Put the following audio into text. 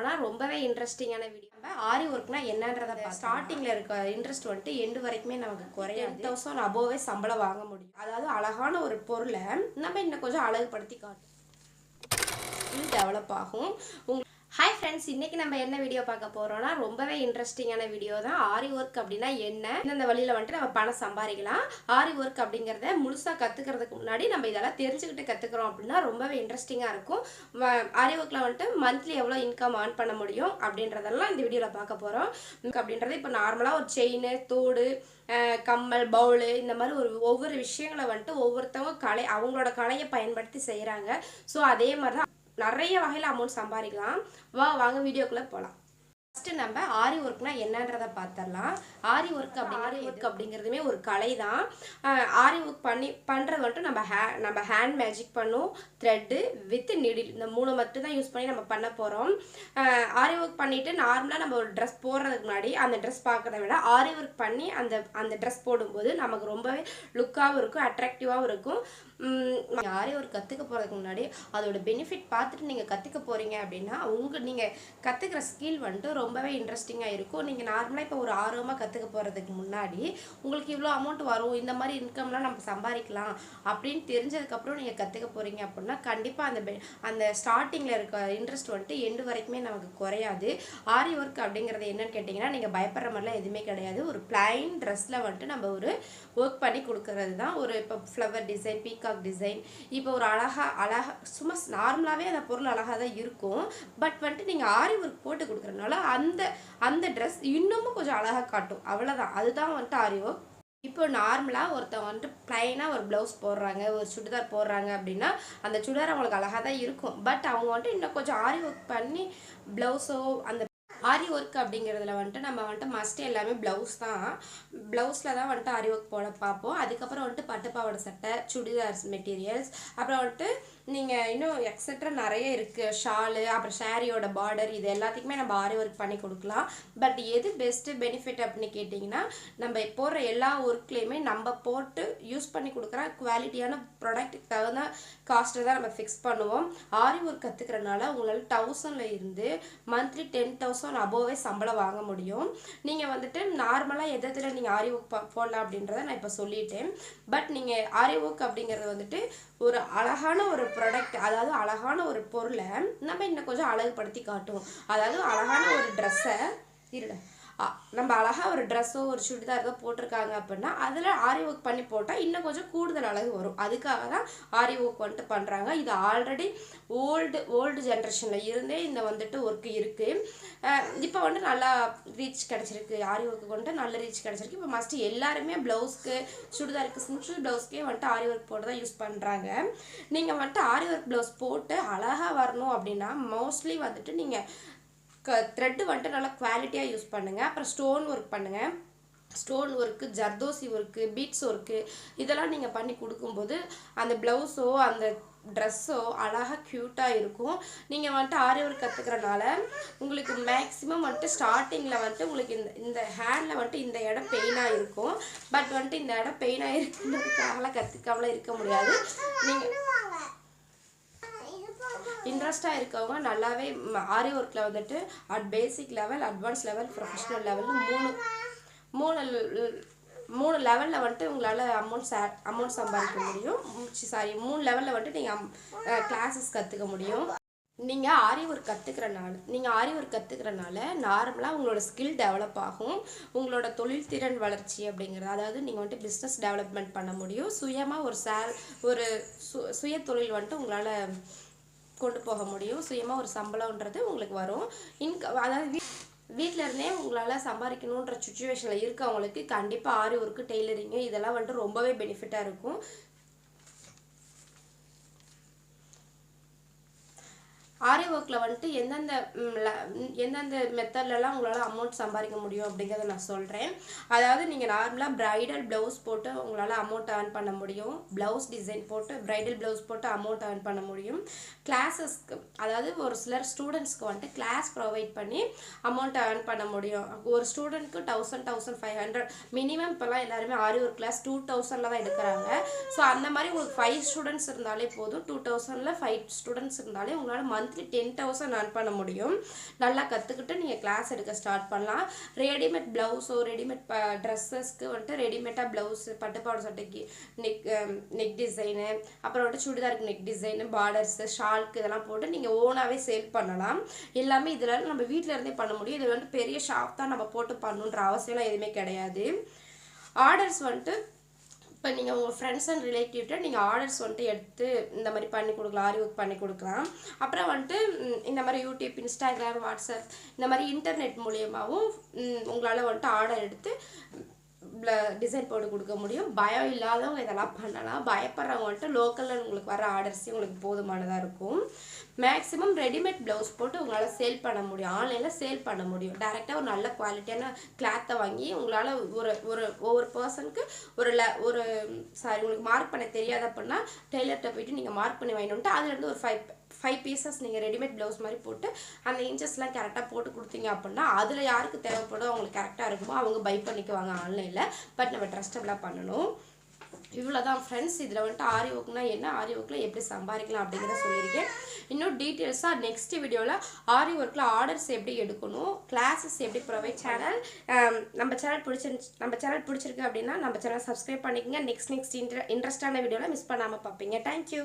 போறோம்னா ரொம்பவே இன்ட்ரெஸ்டிங்கான வீடியோ. நம்ம ஆரி ஒர்க்னா என்னன்றத ஸ்டார்டிங்ல இருக்க இன்ட்ரெஸ்ட் வந்துட்டு எண்டு வரைக்குமே நமக்கு குறையாது. 10,000 அபோவே சம்பளம் வாங்க முடியும். அதாவது அழகான ஒரு பொருளை நம்ம இன்னும் கொஞ்சம் அழகுபடுத்தி காட்டும், டெவலப் ஆகும். ஹாய் ஃப்ரெண்ட்ஸ், இன்றைக்கி நம்ம என்ன வீடியோ பார்க்க போகிறோம்னா ரொம்பவே இன்ட்ரெஸ்டிங்கான வீடியோ தான். ஆரி ஒர்க் அப்படின்னா என்ன, இந்த வழியில் வந்துட்டு நம்ம பணம் சம்பாதிக்கலாம். ஆரி ஒர்க் அப்படிங்கிறத முழுசாக கற்றுக்கிறதுக்கு முன்னாடி நம்ம இதெல்லாம் தெரிஞ்சுக்கிட்டு கற்றுக்குறோம் அப்படின்னா ரொம்பவே இன்ட்ரெஸ்டிங்காக இருக்கும். ஆரி ஒர்க்கில் வந்துட்டு மந்த்லி எவ்வளோ இன்கம் ஏர்ன் பண்ண முடியும் அப்படின்றதெல்லாம் இந்த வீடியோவில் பார்க்க போகிறோம். அப்படின்றது இப்போ நார்மலாக ஒரு செயின், தோடு, கம்மல், பவுலு, இந்த மாதிரி ஒவ்வொரு விஷயங்களை வந்துட்டு ஒவ்வொருத்தவங்க அவங்களோட கலையை பயன்படுத்தி செய்கிறாங்க. ஸோ அதே மாதிரி தான் நிறைய வகையில் அமௌண்ட் சம்பாதிக்கலாம். வாங்க வீடியோக்குள்ளே போகலாம். ஃபஸ்ட்டு நம்ம ஆரி ஒர்க்னா என்னன்றதை பார்த்துடலாம். ஆரி ஒர்க் அப்படிங்கிறதுமே ஒரு கலை தான். ஆரி ஒர்க் பண்ணுறது வந்துட்டு நம்ம ஹேண்ட் மேஜிக் பண்ணும், த்ரெட்டு வித் நீடில், இந்த 3 மட்டும் தான் யூஸ் பண்ணி நம்ம பண்ண போகிறோம். ஆரி ஒர்க் பண்ணிவிட்டு நார்மலாக நம்ம ஒரு ட்ரெஸ் போடுறதுக்கு முன்னாடி அந்த ட்ரெஸ் பார்க்குறத விட ஆரி ஒர்க் பண்ணி அந்த ட்ரெஸ் போடும்போது நமக்கு ரொம்பவே லுக்காகவும் இருக்கும், அட்ராக்டிவாகவும் இருக்கும். ஆரி ஒர்க் கற்றுக்க போகிறதுக்கு முன்னாடி அதோட பெனிஃபிட் பார்த்துட்டு நீங்கள் கற்றுக்க போகிறீங்க அப்படின்னா நீங்கள் கற்றுக்கிற ஸ்கில் வந்துட்டு ரொம்பவே இன்ட்ரெஸ்டிங்காக இருக்கும். நீங்கள் நார்மலாக இப்போ ஒரு ஆர்வமாக கற்றுக்க போகிறதுக்கு முன்னாடி உங்களுக்கு இவ்வளோ அமௌண்ட் வரும், இந்த மாதிரி இன்கம்லாம் நம்ம சம்பாதிக்கலாம் அப்படின்னு தெரிஞ்சதுக்கப்புறம் நீங்கள் கற்றுக்க போகிறீங்க அப்படின்னா கண்டிப்பாக அந்த ஸ்டார்டிங்கில் இருக்க இன்ட்ரெஸ்ட் வந்துட்டு எண்டு வரைக்குமே நமக்கு குறையாது. ஆரி ஒர்க் அப்படிங்கிறது என்னன்னு கேட்டிங்கன்னா நீங்கள் பயப்படுற மாதிரிலாம் எதுவுமே கிடையாது. ஒரு பிளைன் ட்ரெஸ்ஸில் வந்துட்டு நம்ம ஒரு ஒர்க் பண்ணி கொடுக்கறது தான். ஒரு இப்போ ஃப்ளவர் டிசைன், பீகாக் டிசைன், இப்போ ஒரு அழகாக சும்மா நார்மலாகவே அந்த பொருள் அழகாக தான் இருக்கும். பட் வந்துட்டு நீங்கள் ஆரி ஒர்க் போட்டு கொடுக்குறதுனால அந்த ட்ரெஸ் இன்னமும் கொஞ்சம் அழகாக காட்டும், அவ்வளோதான். அதுதான் வந்துட்டு ஆரி ஒர்க். இப்போ நார்மலாக ஒருத்தவங்க வந்துட்டு ப்ளைனாக ஒரு ப்ளவுஸ் போடுறாங்க, ஒரு சுடிதார் போடுறாங்க அப்படின்னா அந்த சுடிதார் அவங்களுக்கு அழகாக தான் இருக்கும். பட் அவங்க வந்துட்டு இன்னும் கொஞ்சம் ஆரி ஒர்க் பண்ணி ப்ளவுஸோ அந்த ஆரி ஒர்க் அப்படிங்கிறதுல வந்துட்டு நம்ம வந்துட்டு மஸ்ட்டு எல்லாமே ப்ளவுஸ் தான். ப்ளவுஸில் தான் வந்துட்டு ஆரி ஒர்க் போட பார்ப்போம். அதுக்கப்புறம் வந்துட்டு பட்டுப்பாவாடை சட்டை, சுடிதார்ஸ் மெட்டீரியல்ஸ், அப்புறம் வந்துட்டு நீங்கள் இன்னும் எக்ஸட்ரா நிறைய இருக்குது. ஷாலு, அப்புறம் ஷேரியோட பார்டர், இது எல்லாத்துக்குமே நம்ம ஆரி ஒர்க் பண்ணி கொடுக்கலாம். பட் எது பெஸ்ட்டு பெனிஃபிட் அப்படின்னு கேட்டிங்கன்னா நம்ம போடுற எல்லா ஒர்க்லேயுமே நம்ம போட்டு யூஸ் பண்ணி கொடுக்குற குவாலிட்டியான ப்ராடக்ட்டுக்கு தகுந்த காஸ்ட்டை தான் நம்ம ஃபிக்ஸ் பண்ணுவோம். ஆரி ஒர்க் கற்றுக்கிறனால உங்களால் 1000ல் இருந்து மந்த்லி 10,000 அபோவே சம்பளம் வாங்க முடியும். நீங்கள் வந்துட்டு நார்மலாக எதில் நீங்கள் ஆரி ஒர்க் போடலாம் அப்படின்றத நான் இப்போ சொல்லிட்டேன். பட் நீங்கள் ஆரி ஒர்க் அப்படிங்கிறது வந்துட்டு ஒரு அழகான ஒரு ப்ராடக்ட், அதாவது அழகான ஒரு பொருளை நம்ம இன்னும் கொஞ்சம் அழகுபடுத்தி காட்டும். அதாவது அழகான ஒரு ட்ரெஸ்ஸை நம்ம அழகாக ஒரு ட்ரெஸ்ஸோ ஒரு சுடிதாரோ போட்டிருக்காங்க அப்படின்னா அதில் ஆரி ஒர்க் பண்ணி போட்டால் இன்னும் கொஞ்சம் கூடுதல் அழகு வரும். அதுக்காக தான் ஆரி ஒர்க் வந்துட்டு பண்ணுறாங்க. இது ஆல்ரெடி ஓல்டு ஜென்ரேஷனில் இருந்தே இந்த வந்துட்டு ஒர்க்கு இருக்குது. இப்போ வந்துட்டு நல்லா ரீச் கிடச்சிருக்கு, ஆரி ஒர்க்கு வந்துட்டு நல்ல ரீச் கிடச்சிருக்கு. இப்போ மஸ்ட்டு எல்லாருமே ப்ளவுஸ்க்கு, சுடிதாருக்கு, சிம்பிள் ப்ளவுஸ்க்கே வந்துட்டு ஆரி ஒர்க் போட்டு தான் யூஸ் பண்ணுறாங்க. நீங்கள் வந்துட்டு ஆரி ஒர்க் ப்ளவுஸ் போட்டு அழகாக வரணும் அப்படின்னா மோஸ்ட்லி வந்துட்டு நீங்கள் த்ரெட்டு வந்துட்டு நல்லா குவாலிட்டியாக யூஸ் பண்ணுங்கள். அப்புறம் ஸ்டோன் ஒர்க் பண்ணுங்கள். Stone work, zardozi work, beads work, இதெல்லாம் நீங்கள் பண்ணி கொடுக்கும்போது அந்த ப்ளவுஸோ அந்த ட்ரெஸ்ஸோ அழகாக க்யூட்டாக இருக்கும். நீங்கள் வந்துட்டு ஆரி ஒர்க் கற்றுக்கிறனால உங்களுக்கு மேக்ஸிமம் வந்துட்டு ஸ்டார்டிங்கில் வந்துட்டு உங்களுக்கு இந்த ஹேண்டில் வந்துட்டு இந்த இடம் பெயினாக இருக்கும். பட் வந்துட்டு இந்த இடம் பெயினாக இருக்குன்றதுக்காகலாம் கற்றுக்காமலாம் இருக்க முடியாது. நீங்கள் இன்ட்ரெஸ்டாக இருக்கவங்க நல்லாவே ஆரி ஒர்க்கில் வந்துட்டு basic level, advance level, professional லெவல்னு மூணு லெவலில் வந்துட்டு உங்களால் அமௌண்ட் சம்பாதிக்க முடியும். 3 லெவலில் வந்துட்டு நீங்கள் கிளாஸஸ் கற்றுக்க முடியும். நீங்கள் ஆரி ஒர்க் கற்றுக்கிறனால நார்மலாக உங்களோட ஸ்கில் டெவலப் ஆகும். உங்களோட தொழில்திறன் வளர்ச்சி அப்படிங்கிறது, அதாவது நீங்கள் வந்துட்டு பிஸ்னஸ் டெவலப்மெண்ட் பண்ண முடியும். சுயமாக ஒரு சுய தொழில் வந்துட்டு உங்களால் கொண்டு போக முடியும். சுயமாக ஒரு சம்பளம்ன்றது உங்களுக்கு வரும். அதாவது வீட்டில் இருந்தே உங்களால் சம்பாதிக்கணுன்ற சுச்சுவேஷனில் இருக்கவங்களுக்கு கண்டிப்பாக ஆரி ஒர்க்கு, டெய்லரிங்கு இதெல்லாம் வந்துட்டு ரொம்பவே பெனிஃபிட்டாக இருக்கும். ஆரி ஒர்க்கில் வந்துட்டு எந்தெந்த மெத்தட்லலாம் உங்களால் அமௌண்ட் சம்பாதிக்க முடியும் அப்படிங்கிறத நான் சொல்கிறேன். அதாவது நீங்கள் நார்மலாக ப்ரைடல் ப்ளவுஸ் போட்டு உங்களால் அமௌண்ட் ஏர்ன் பண்ண முடியும். ப்ளவுஸ் டிசைன் போட்டு ப்ரைடல் ப்ளவுஸ் போட்டு அமௌண்ட் ஏர்ன் பண்ண முடியும். கிளாஸஸ்க்கு, அதாவது ஒரு சிலர் ஸ்டூடெண்ட்ஸ்க்கு வந்துட்டு கிளாஸ் ப்ரொவைட் பண்ணி அமௌண்ட் ஏர்ன் பண்ண முடியும். ஒரு ஸ்டூடெண்ட்க்கு 1,500 மினிமம். இப்போல்லாம் எல்லாருமே ஆரி ஒர்க் கிளாஸ் 2,000 தான் எடுக்கிறாங்க. ஸோ அந்த மாதிரி உங்களுக்கு 5 ஸ்டூடெண்ட்ஸ் இருந்தாலே போதும். 2,000ல் 5 ஸ்டூடெண்ட்ஸ் இருந்தாலே உங்களால் மந்த்லி 10,000 earn பண்ண முடியும். நல்லா கற்றுக்கிட்டு நீங்கள் கிளாஸ் எடுக்க ஸ்டார்ட் பண்ணலாம். ரெடிமேட் ப்ளவுஸோ ரெடிமேட் ட்ரெஸ்ஸஸ்க்கு வந்துட்டு ரெடிமேடாக ப்ளவுஸு பட்டுப்பாவாடை சட்டைக்கு நெக் டிசைனு அப்புறம் வந்துட்டு சுடிதாருக்கு நெக் டிசைனு பார்டர்ஸு ஷால்க்கு இதெல்லாம் போட்டு நீங்கள் ஓனாகவே சேல் பண்ணலாம். எல்லாமே இதில் நம்ம வீட்டில் இருந்தே பண்ண முடியும். இதில் வந்துட்டு பெரிய ஷாப் தான் நம்ம போட்டு பண்ணணுன்ற அவசியம்லாம் எதுவுமே கிடையாது. ஆர்டர்ஸ் வந்துட்டு இப்போ நீங்கள் உங்கள் ஃப்ரெண்ட்ஸ் அண்ட் ரிலேட்டிவ்கிட்ட நீங்கள் ஆர்டர்ஸ் வந்துட்டு எடுத்து இந்த மாதிரி பண்ணி கொடுக்கலாம், ஆரி ஒர்க் பண்ணி கொடுக்கலாம். அப்புறம் வந்துட்டு இந்த மாதிரி யூடியூப், இன்ஸ்டாகிராம், வாட்ஸ்அப் இந்த மாதிரி இன்டர்நெட் மூலியமாகவும் உங்களால் வந்துட்டு ஆர்டர் எடுத்து டிசைன் போட்டு கொடுக்க முடியும். பயம் இல்லாதவங்க இதெல்லாம் பண்ணலாம். பயப்படுறவங்க வந்துட்டு லோக்கலில் உங்களுக்கு வர ஆர்டர்ஸே உங்களுக்கு போதுமானதாக இருக்கும். மேக்ஸிமம் ரெடிமேட் ப்ளவுஸ் போட்டு உங்களால் சேல் பண்ண முடியும். ஆன்லைனில் சேல் பண்ண முடியும். டேரெக்டாக ஒரு நல்ல குவாலிட்டியான கிளாத்தை வாங்கி உங்களால் ஒவ்வொரு பர்சனுக்கு ஒரு உங்களுக்கு மார்க் பண்ண தெரியாது அப்படின்னா டெய்லர்கிட்ட போயிட்டு நீங்கள் மார்க் பண்ணி வாங்கிட்டு அதுலேருந்து ஒரு 5 பீசஸ் நீங்கள் ரெடிமேட் ப்ளவுஸ் மாதிரி போட்டு அந்த இன்ச்சஸ்லாம் கரெக்டாக போட்டு கொடுத்தீங்க அப்படின்னா அதில் யாருக்கு தேவைப்படும் அவங்களுக்கு கரெக்டாக இருக்குமோ அவங்க பை பண்ணிக்குவாங்க ஆன்லைனில். பட் நம்ம ட்ரஸ்டபுளாக பண்ணணும். இவ்வளோதான் ஃப்ரெண்ட்ஸ். இதில் வந்துட்டு ஆரி ஒர்க்னா என்ன, ஆரி ஒர்க்கில் எப்படி சம்பாதிக்கலாம் அப்படிங்கிறத சொல்லியிருக்கேன். இன்னும் டீட்டெயில்ஸாக நெக்ஸ்ட் வீடியோவில் ஆரி ஒர்க்கில் ஆர்டர்ஸ் எப்படி எடுக்கணும், கிளாஸஸ் எப்படி ப்ரொவைட் நம்ம சேனல் பிடிச்சிருக்கு அப்படின்னா நம்ம சேனல் சப்ஸ்கிரைப் பண்ணிக்கோங்க. நெக்ஸ்ட் இன்ட்ரெஸ்டான வீடியோவில் மிஸ் பண்ணாமல் பார்ப்பீங்க. தேங்க்யூ.